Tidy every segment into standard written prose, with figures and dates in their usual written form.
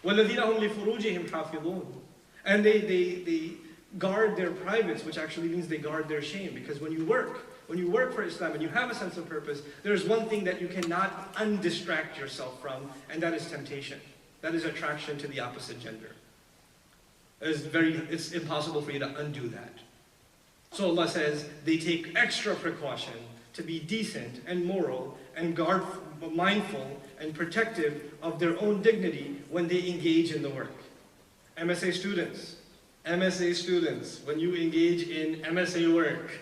وَالَّذِينَ هُمْ لِفُرُوجِهِمْ حَافِظُونَ. And they guard their privates, which actually means they guard their shame. Because when you work for Islam and you have a sense of purpose, there's one thing that you cannot undistract yourself from, and that is temptation. That is attraction to the opposite gender. It's impossible for you to undo that. So Allah says they take extra precaution to be decent and moral and mindful and protective of their own dignity when they engage in the work. MSA students, when you engage in MSA work,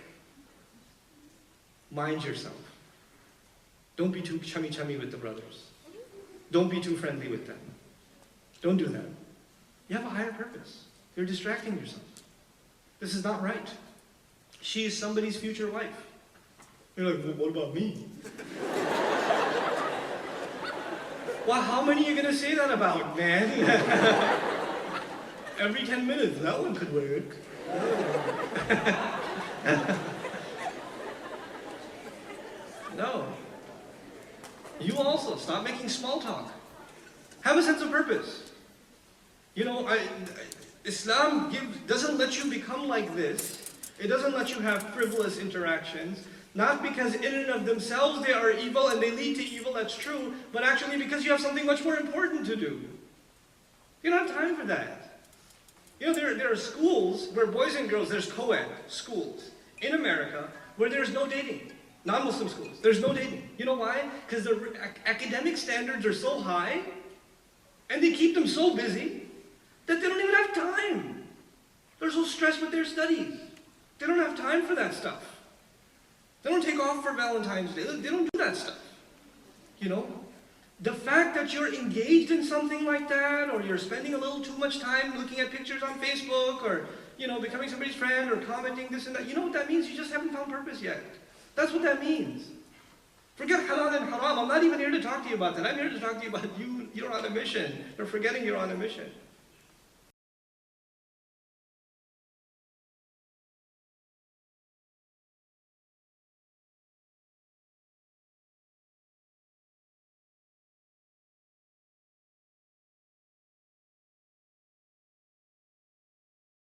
mind yourself. Don't be too chummy with the brothers. Don't be too friendly with them. Don't do that. You have a higher purpose. You're distracting yourself. This is not right. She is somebody's future wife. You're like, well, what about me? Well, how many are you going to say that about, man? Every 10 minutes, that one could work. No. You also, stop making small talk. Have a sense of purpose. You know, Islam doesn't let you become like this. It doesn't let you have frivolous interactions. Not because in and of themselves they are evil and they lead to evil, that's true, but actually because you have something much more important to do. You don't have time for that. You know, there are schools where boys and girls, there's co-ed schools in America where there's no dating. Non-Muslim schools, there's no dating. You know why? Because the academic standards are so high and they keep them so busy that they don't even have time. They're so stressed with their studies. They don't have time for that stuff. They don't take off for Valentine's Day. They don't do that stuff. You know? The fact that you're engaged in something like that, or you're spending a little too much time looking at pictures on Facebook, or, you know, becoming somebody's friend, or commenting this and that, you know what that means? You just haven't found purpose yet. That's what that means. Forget halal and haram. I'm not even here to talk to you about that. I'm here to talk to you about you're on a mission. You're forgetting you're on a mission.